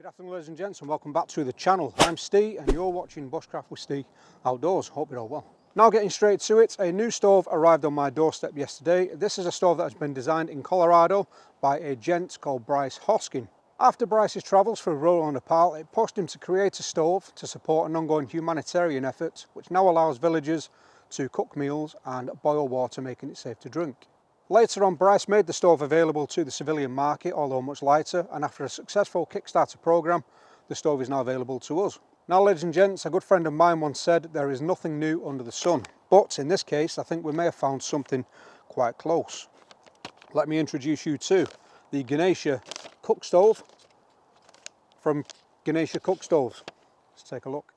Good afternoon ladies and gents, and welcome back to the channel. I'm Steve and you're watching Bushcraft with Steve Outdoors. Hope you're all well. Now getting straight to it, a new stove arrived on my doorstep yesterday. This is a stove that has been designed in Colorado by a gent called Bryce Hoskin. After Bryce's travels through rural Nepal, it pushed him to create a stove to support an ongoing humanitarian effort, which now allows villagers to cook meals and boil water, making it safe to drink. Later on, Bryce made the stove available to the civilian market, although much lighter, and after a successful Kickstarter program, the stove is now available to us. Now ladies and gents, a good friend of mine once said there is nothing new under the sun, but in this case I think we may have found something quite close. Let me introduce you to the Ganesha Cookstove from Ganesha Cookstoves. Let's take a look.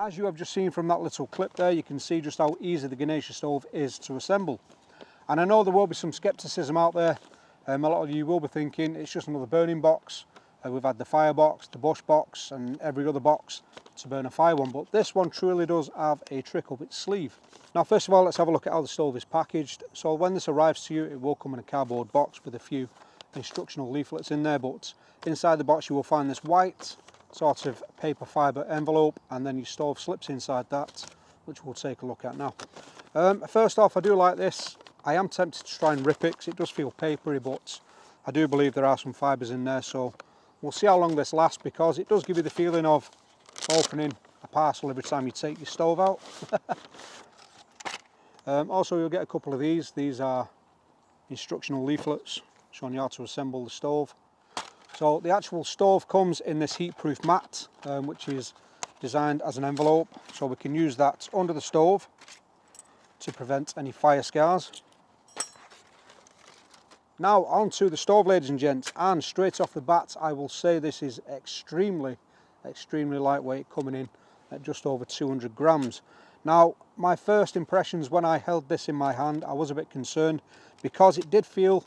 As you have just seen from that little clip there, you can see just how easy the Ganesha stove is to assemble. And I know there will be some skepticism out there. A lot of you will be thinking it's just another burning box. We've had the fire box, the bush box and every other box to burn a fire on, but this one truly does have a trick up its sleeve. Now first of all, let's have a look at how the stove is packaged. So when this arrives to you, it will come in a cardboard box with a few instructional leaflets in there, but inside the box you will find this white sort of paper fibre envelope, and then your stove slips inside that, which we'll take a look at now. First off, I do like this. I am tempted to try and rip it because it does feel papery, but I do believe there are some fibres in there, so we'll see how long this lasts, because it does give you the feeling of opening a parcel every time you take your stove out. Also you'll get a couple of these. These are instructional leaflets showing you how to assemble the stove. So the actual stove comes in this heat-proof mat, which is designed as an envelope, so we can use that under the stove to prevent any fire scars. Now onto the stove, ladies and gents, and straight off the bat I will say this is extremely lightweight, coming in at just over 200 grams. Now my first impressions when I held this in my hand, I was a bit concerned because it did feel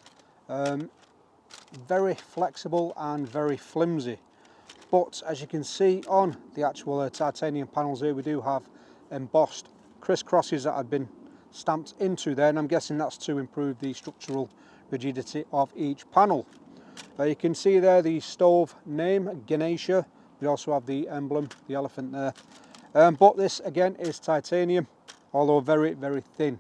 very flexible and very flimsy, but as you can see on the actual titanium panels here, we do have embossed crisscrosses that have been stamped into there, and I'm guessing that's to improve the structural rigidity of each panel. You can see there the stove name, Ganesha. We also have the emblem, the elephant there, but this again is titanium, although very thin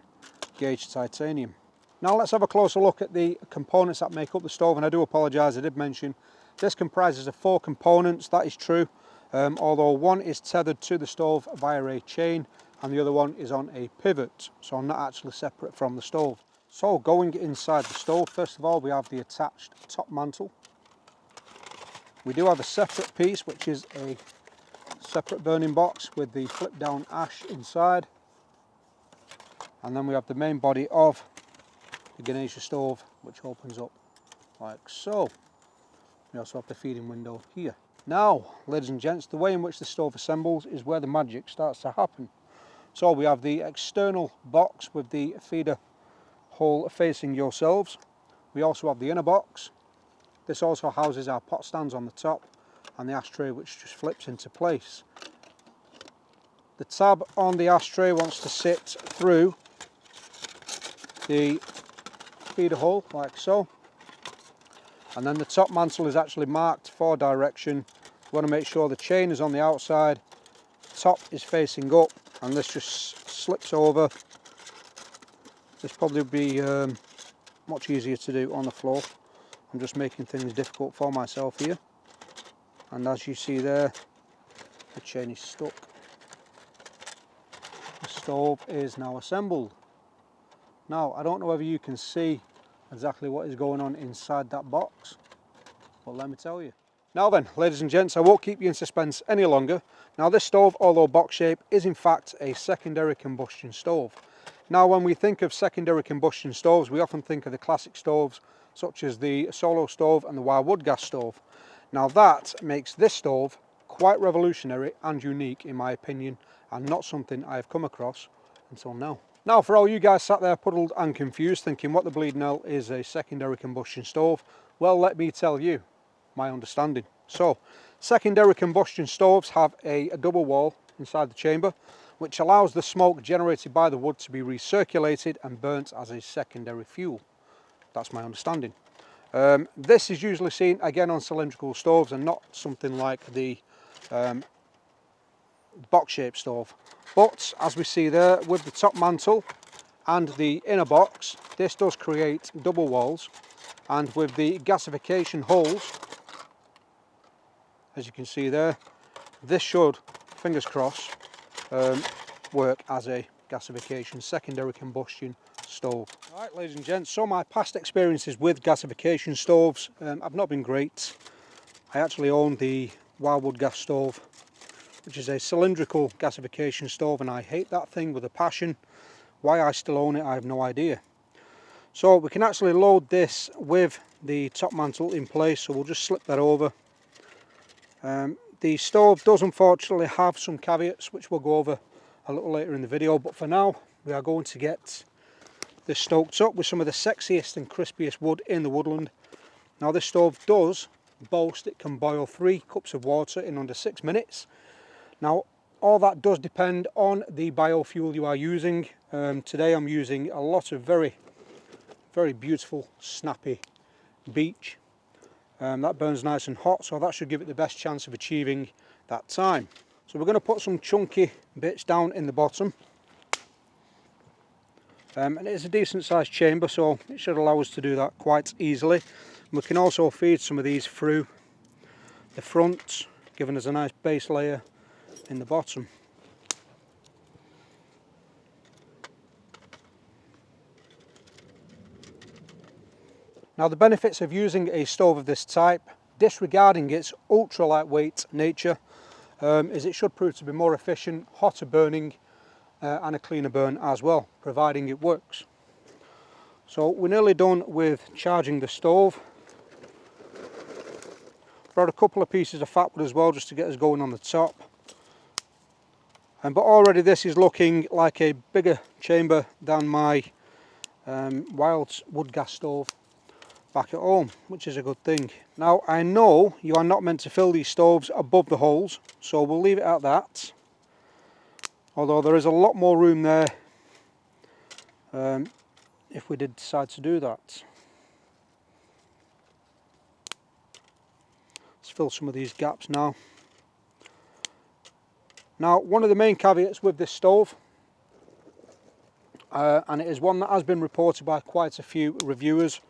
gauge titanium. Now let's have a closer look at the components that make up the stove, and I do apologise, I did mention this comprises of 4 components. That is true, although one is tethered to the stove via a chain and the other one is on a pivot, so not actually separate from the stove. So going inside the stove, first of all we have the attached top mantle. We do have a separate piece which is a separate burning box with the flip down ash inside, and then we have the main body of the Ganesha stove, which opens up like so. We also have the feeding window here. Now ladies and gents, the way in which the stove assembles is where the magic starts to happen. So we have the external box with the feeder hole facing yourselves. We also have the inner box. This also houses our pot stands on the top and the ashtray, which just flips into place. The tab on the ashtray wants to sit through the feeder hole like so, and then the top mantle is actually marked for direction. You want to make sure the chain is on the outside, top is facing up, and this just slips over. This probably would be much easier to do on the floor. I'm just making things difficult for myself here, and as you see there, the chain is stuck. The stove is now assembled. Now I don't know whether you can see exactly what is going on inside that box, but let me tell you. Now then ladies and gents, I won't keep you in suspense any longer. Now this stove, although box shape, is in fact a secondary combustion stove. Now when we think of secondary combustion stoves, we often think of the classic stoves such as the Solo stove and the wildwood gas stove. Now that makes this stove quite revolutionary and unique in my opinion, and not something I have come across until now. Now for all you guys sat there puddled and confused thinking what the bleeding hell is a secondary combustion stove, well let me tell you my understanding. So secondary combustion stoves have a double wall inside the chamber which allows the smoke generated by the wood to be recirculated and burnt as a secondary fuel. That's my understanding. This is usually seen again on cylindrical stoves and not something like the box-shaped stove. But as we see there, with the top mantle and the inner box, this does create double walls, and with the gasification holes, as you can see there, this should, fingers crossed, work as a gasification secondary combustion stove. Right, ladies and gents, so my past experiences with gasification stoves have not been great. I actually own the Wildwood gas stove, which is a cylindrical gasification stove, and I hate that thing with a passion. Why I still own it, I have no idea. So we can actually load this with the top mantle in place, so we'll just slip that over. The stove does unfortunately have some caveats which we'll go over a little later in the video, but for now we are going to get this stoked up with some of the sexiest and crispiest wood in the woodland. Now this stove does boast it can boil 3 cups of water in under 6 minutes. Now all that does depend on the biofuel you are using. Today I'm using a lot of very beautiful snappy beech. That burns nice and hot, so that should give it the best chance of achieving that time. So we're going to put some chunky bits down in the bottom. And it is a decent sized chamber, so it should allow us to do that quite easily. And we can also feed some of these through the front, giving us a nice base layer in the bottom. Now the benefits of using a stove of this type, disregarding its ultra lightweight nature, is it should prove to be more efficient, hotter burning and a cleaner burn as well, providing it works. So we're nearly done with charging the stove. Brought a couple of pieces of fat wood as well just to get us going on the top. But already this is looking like a bigger chamber than my wild wood gas stove back at home, which is a good thing. Now I know you are not meant to fill these stoves above the holes, so we'll leave it at that, although there is a lot more room there if we did decide to do that. Let's fill some of these gaps now. Now one of the main caveats with this stove, and it is one that has been reported by quite a few reviewers,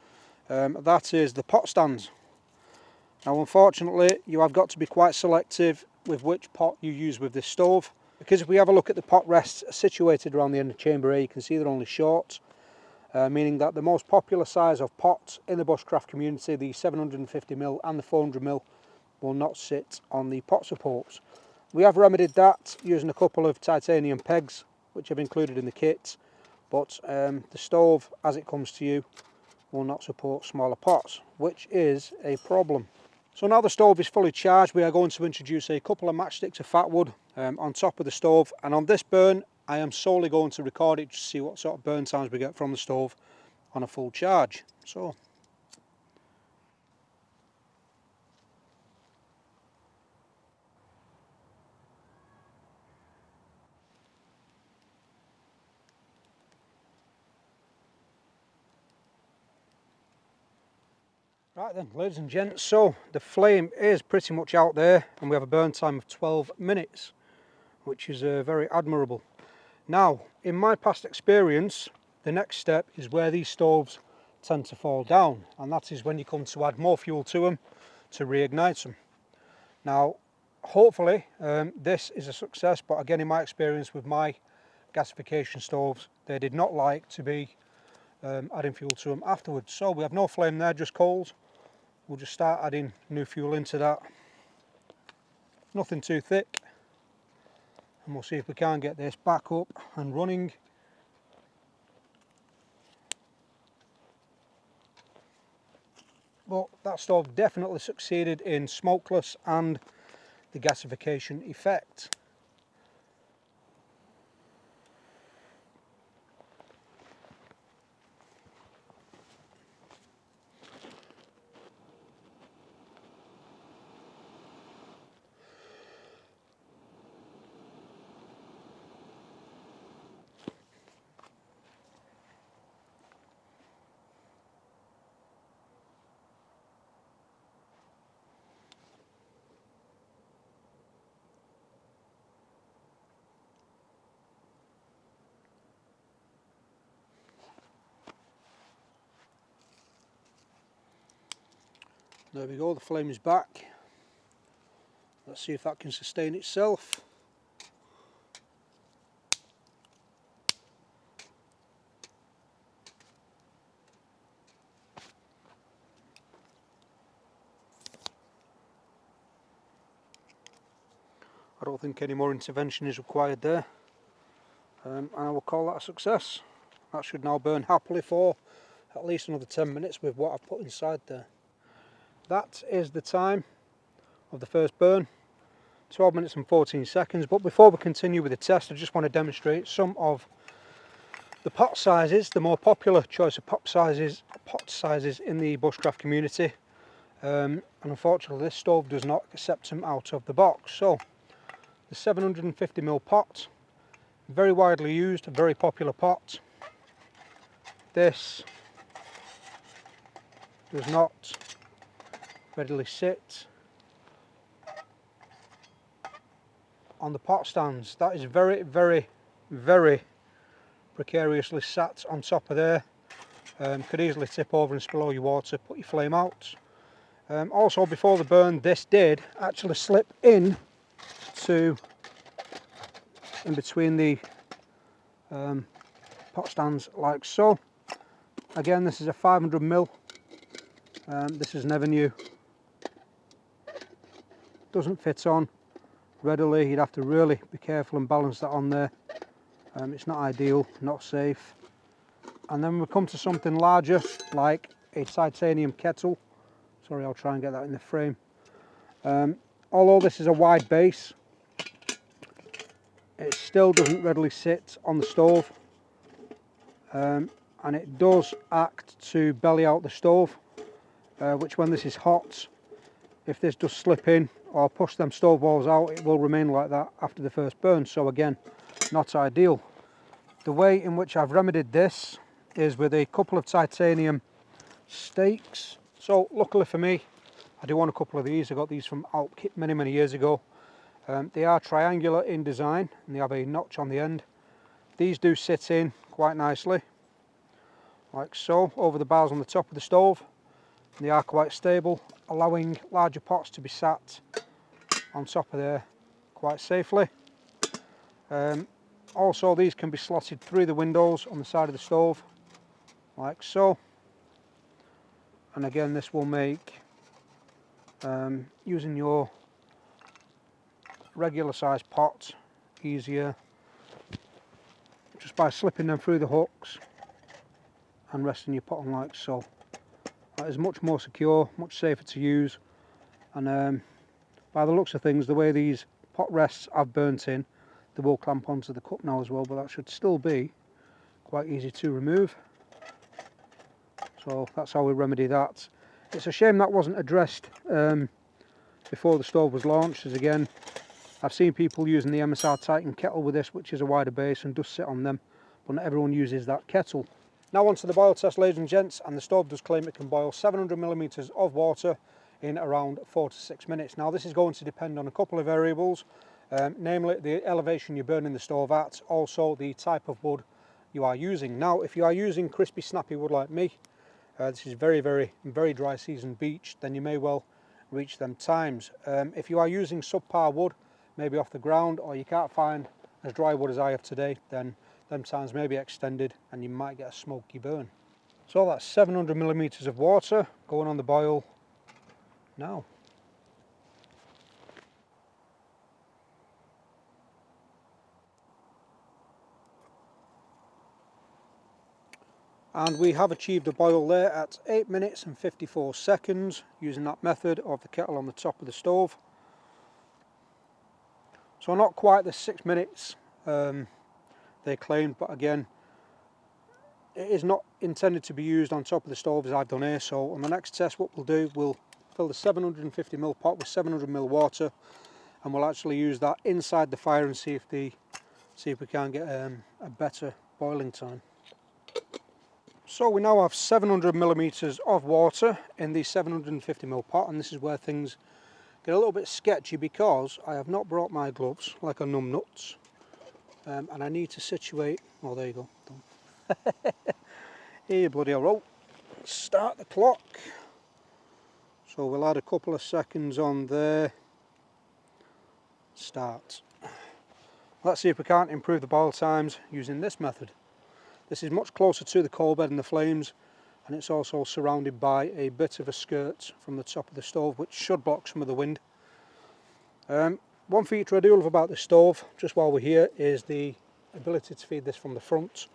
that is the pot stands. Now unfortunately you have got to be quite selective with which pot you use with this stove, because if we have a look at the pot rests situated around the end of chamber A, you can see they're only short, meaning that the most popular size of pots in the bushcraft community, the 750mm and the 400mm, will not sit on the pot supports. We have remedied that using a couple of titanium pegs which I've included in the kit, but the stove as it comes to you will not support smaller pots, which is a problem. So now the stove is fully charged, we are going to introduce a couple of matchsticks of fat wood on top of the stove, and on this burn I am solely going to record it to see what sort of burn times we get from the stove on a full charge. So right then, ladies and gents, so the flame is pretty much out there and we have a burn time of 12 minutes, which is very admirable. Now, in my past experience, the next step is where these stoves tend to fall down, and that is when you come to add more fuel to them to reignite them. Now, hopefully this is a success, but again, in my experience with my gasification stoves, they did not like to be adding fuel to them afterwards. So we have no flame there, just coals. We'll just start adding new fuel into that. Nothing too thick. And we'll see if we can get this back up and running. But that stove definitely succeeded in smokeless and the gasification effect. There we go, the flame is back. Let's see if that can sustain itself. I don't think any more intervention is required there, and I will call that a success. That should now burn happily for at least another 10 minutes with what I've put inside there. That is the time of the first burn, 12 minutes and 14 seconds. But before we continue with the test, I just want to demonstrate some of the pot sizes, the more popular choice of pot sizes in the bushcraft community. And unfortunately this stove does not accept them out of the box. So the 750mm pot, very widely used, a very popular pot. This does not readily sit on the pot stands. That is very, very, very precariously sat on top of there. Could easily tip over and spill all your water, put your flame out. Also, before the burn, this did actually slip in between the pot stands like so. Again, this is a 500mm. This is never new. Doesn't fit on readily. You'd have to really be careful and balance that on there. It's not ideal, not safe. And then we come to something larger, like a titanium kettle. Sorry, I'll try and get that in the frame. Although this is a wide base, it still doesn't readily sit on the stove. And it does act to belly out the stove, which when this is hot, if this does slip in or push them stove walls out, it will remain like that after the first burn. So again, not ideal. The way in which I've remedied this is with a couple of titanium stakes. So luckily for me, I do own a couple of these. I got these from Alp Kit many years ago. They are triangular in design and they have a notch on the end. These do sit in quite nicely, like so, over the bars on the top of the stove. They are quite stable, allowing larger pots to be sat on top of there quite safely. Also, these can be slotted through the windows on the side of the stove, like so. And again, this will make using your regular size pot easier, just by slipping them through the hooks and resting your pot on like so. That is much more secure, much safer to use, and by the looks of things, the way these pot rests have burnt in, they will clamp onto the cup now as well, but that should still be quite easy to remove. So that's how we remedy that. It's a shame that wasn't addressed before the stove was launched, as again, I've seen people using the MSR Titan kettle with this, which is a wider base and does sit on them, but not everyone uses that kettle. Now onto the boil test, ladies and gents, and the stove does claim it can boil 700mm of water in around 4 to 6 minutes. Now this is going to depend on a couple of variables, namely the elevation you're burning the stove at, also the type of wood you are using. Now if you are using crispy snappy wood like me, this is very dry season beech, then you may well reach them times. If you are using subpar wood, maybe off the ground, or you can't find as dry wood as I have today, then them times may be extended and you might get a smoky burn. So that's 700mm of water going on the boil now. And we have achieved a boil there at 8 minutes and 54 seconds using that method of the kettle on the top of the stove. So not quite the 6 minutes they claimed, but again, it is not intended to be used on top of the stove as I've done here. So on the next test, what we'll do, we'll fill the 750ml pot with 700ml water, and we'll actually use that inside the fire and see if we can get a better boiling time. So we now have 700mm of water in the 750ml pot, and this is where things get a little bit sketchy because I have not brought my gloves like a numbnuts, and I need to situate. Oh, there you go. Done. Here, bloody hell. Roll. Start the clock. So we'll add a couple of seconds on there. Start. Let's see if we can't improve the boil times using this method. This is much closer to the coal bed and the flames, and it's also surrounded by a bit of a skirt from the top of the stove, which should block some of the wind. One feature I do love about this stove, just while we're here, is the ability to feed this from the front.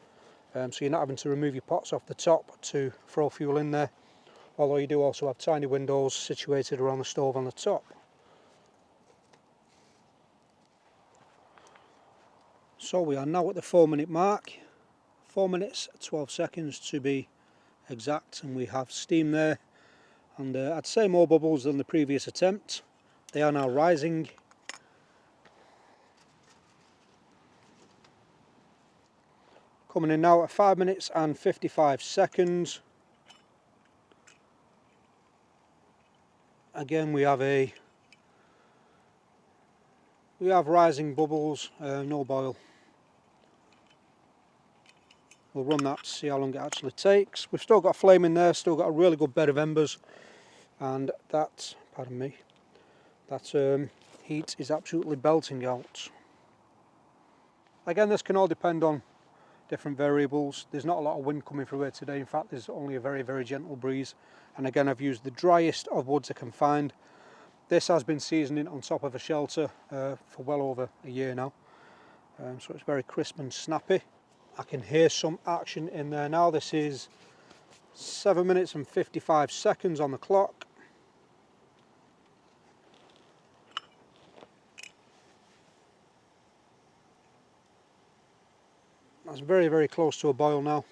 So you're not having to remove your pots off the top to throw fuel in there, although you do also have tiny windows situated around the stove on the top. So we are now at the 4-minute mark, 4 minutes 12 seconds to be exact, and we have steam there, and I'd say more bubbles than the previous attempt. They are now rising. Coming in now at 5 minutes and 55 seconds. Again we have rising bubbles, no boil. We'll run that to see how long it actually takes. We've still got a flame in there, still got a really good bed of embers, and that, pardon me, that heat is absolutely belting out. Again, this can all depend on different variables. There's not a lot of wind coming through here today. In fact, there's only a very, very gentle breeze. And again, I've used the driest of woods I can find. This has been seasoning on top of a shelter for well over a year now. So it's very crisp and snappy. I can hear some action in there now. This is 7 minutes and 55 seconds on the clock. That's very, very close to a boil now.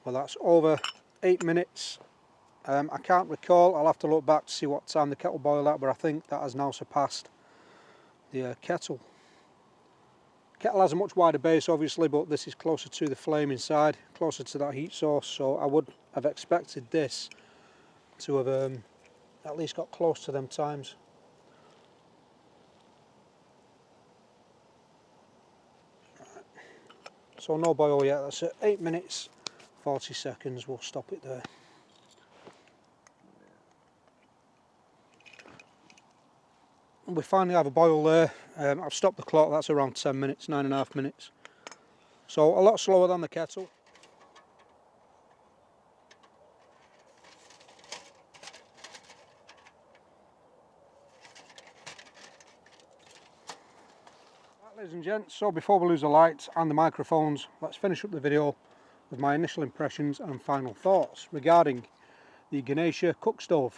Well, that's over 8 minutes. I can't recall, I'll have to look back to see what time the kettle boiled at, but I think that has now surpassed the kettle. Kettle has a much wider base obviously, but this is closer to the flame inside, closer to that heat source, so I would have expected this to have at least got close to them times. So no boil yet, that's at 8 minutes 40 seconds, we'll stop it there. And we finally have a boil there. I've stopped the clock, that's around 10 minutes, 9.5 minutes. So a lot slower than the kettle. Right, ladies and gents, so before we lose the lights and the microphones, let's finish up the video with my initial impressions and final thoughts regarding the Ganesha Cookstove.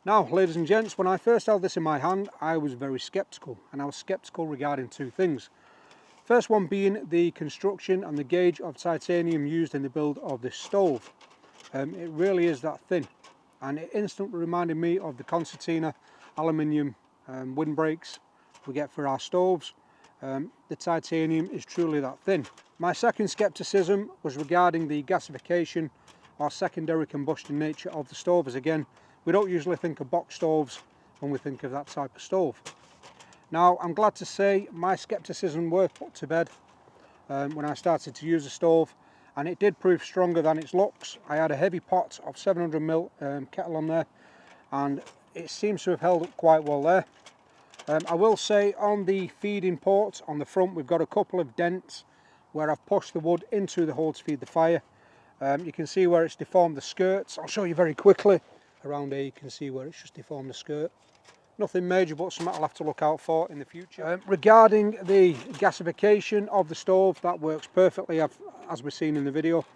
Now, ladies and gents, when I first held this in my hand, I was very sceptical, and I was sceptical regarding two things. First one being the construction and the gauge of titanium used in the build of this stove. It really is that thin, and it instantly reminded me of the concertina aluminium windbreaks we get for our stoves. The titanium is truly that thin. My second scepticism was regarding the gasification or secondary combustion nature of the stove, as again, we don't usually think of box stoves when we think of that type of stove. Now, I'm glad to say my scepticism was put to bed when I started to use the stove, and it did prove stronger than its looks. I had a heavy pot of 700ml kettle on there, and it seems to have held up quite well there. I will say on the feeding port on the front, we've got a couple of dents where I've pushed the wood into the hole to feed the fire. You can see where it's deformed the skirts. I'll show you very quickly. Around here you can see where it's just deformed the skirt. Nothing major, but something I'll have to look out for in the future. Regarding the gasification of the stove, that works perfectly as we've seen in the video,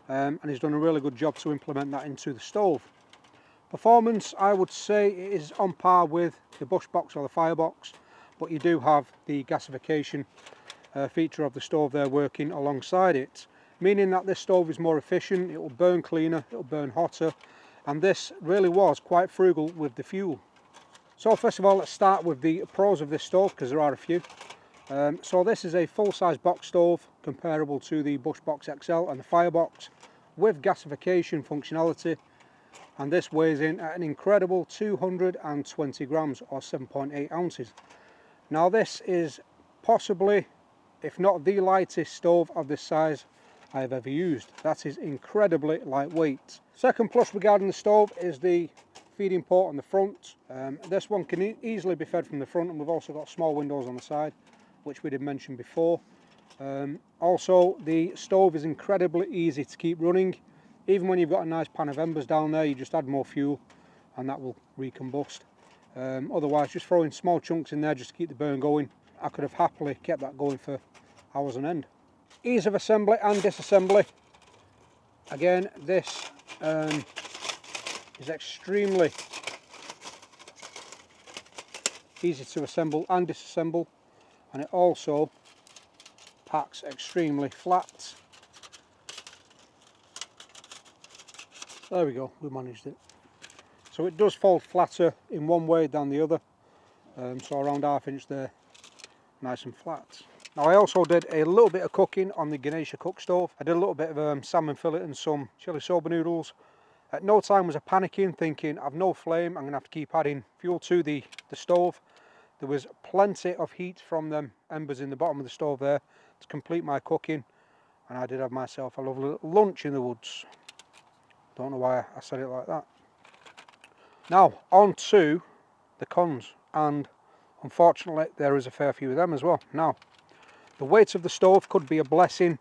and he's done a really good job to implement that into the stove. Performance, I would say it is on par with the Bushbox or the Firebox, but you do have the gasification feature of the stove there working alongside it, meaning that this stove is more efficient, it will burn cleaner, it will burn hotter, and this really was quite frugal with the fuel. So first of all, let's start with the pros of this stove, because there are a few. So this is a full-size box stove comparable to the Bushbox XL and the Firebox with gasification functionality, and this weighs in at an incredible 220 grams or 7.8 ounces. Now this is possibly, if not the lightest stove of this size I have ever used. That is incredibly lightweight. Second plus regarding the stove is the feeding port on the front. This one can easily be fed from the front, and we've also got small windows on the side, which we did mention before. Also, the stove is incredibly easy to keep running. Even when you've got a nice pan of embers down there, you just add more fuel and that will recombust. Otherwise, just throwing small chunks in there just to keep the burn going. I could have happily kept that going for hours on end. Ease of assembly and disassembly. Again, this is extremely easy to assemble and disassemble, and it also packs extremely flat. There we go, we managed it. So it does fold flatter in one way than the other, so around 1/2 inch there, nice and flat. Now I also did a little bit of cooking on the Ganesha Cookstove. I did a little bit of salmon fillet and some chili soba noodles. At no time was I panicking, thinking I've no flame, I'm going to have to keep adding fuel to the stove. There was plenty of heat from them embers in the bottom of the stove there to complete my cooking, and I did have myself a lovely little lunch in the woods. Don't know why I said it like that. Now on to the cons, and unfortunately there is a fair few of them as well. Now, the weight of the stove could be a blessing,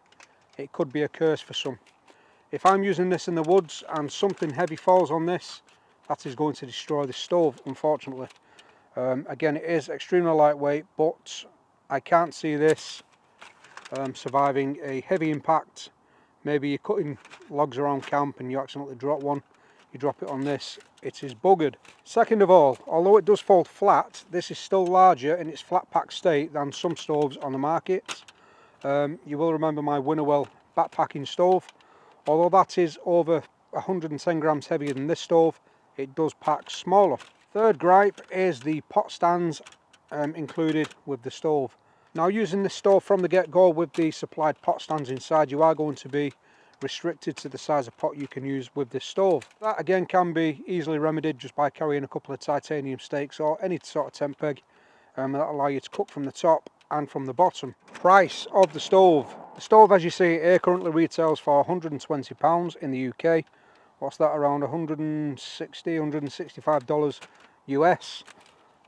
it could be a curse for some. If I'm using this in the woods and something heavy falls on this, that is going to destroy the stove, unfortunately. Again, it is extremely lightweight, but I can't see this surviving a heavy impact. Maybe you're cutting logs around camp and you accidentally drop one, you drop it on this, it is buggered. Second of all, although it does fold flat, this is still larger in its flat pack state than some stoves on the market. You will remember my Winterwell backpacking stove. Although that is over 110 grams heavier than this stove, it does pack smaller. Third gripe is the pot stands included with the stove. Now, using this stove from the get-go with the supplied pot stands inside, you are going to be restricted to the size of pot you can use with this stove. That again can be easily remedied just by carrying a couple of titanium stakes or any sort of tent peg that allow you to cook from the top and from the bottom. Price of the stove. The stove, as you see here, currently retails for £120 in the UK. What's that, around $160, $165 US.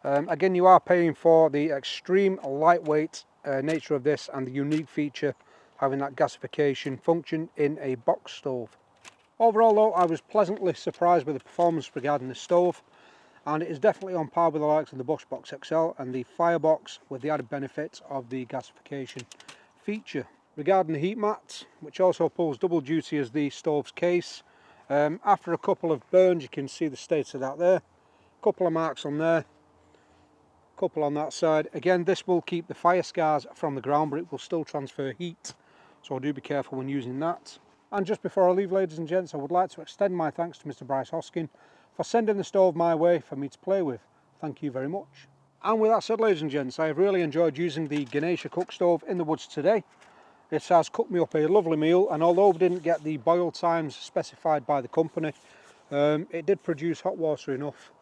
Again, you are paying for the extreme lightweight nature of this and the unique feature having that gasification function in a box stove. Overall though, I was pleasantly surprised with the performance regarding the stove, and it is definitely on par with the likes of the Bushbox XL and the Firebox, with the added benefits of the gasification feature. Regarding the heat mat, which also pulls double duty as the stove's case, after a couple of burns, you can see the state of that there. A couple of marks on there, couple on that side. Again, this will keep the fire scars from the ground, but it will still transfer heat, so do be careful when using that. And just before I leave, ladies and gents, I would like to extend my thanks to Mr. Bryce Hoskin for sending the stove my way for me to play with. Thank you very much. And with that said, ladies and gents, I have really enjoyed using the Ganesha Cookstove in the woods today. It has cooked me up a lovely meal, and although we didn't get the boil times specified by the company, it did produce hot water enough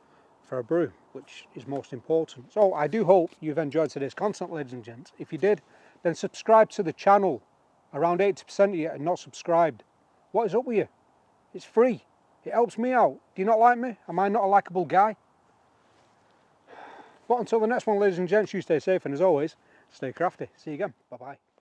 for a brew, which is most important. So I do hope you've enjoyed today's content, ladies and gents. If you did, then subscribe to the channel. Around 80% of you are not subscribed. What is up with you? It's free. It helps me out. Do you not like me? Am I not a likeable guy? But until the next one, ladies and gents, you stay safe, and as always, stay crafty. See you again. Bye-bye.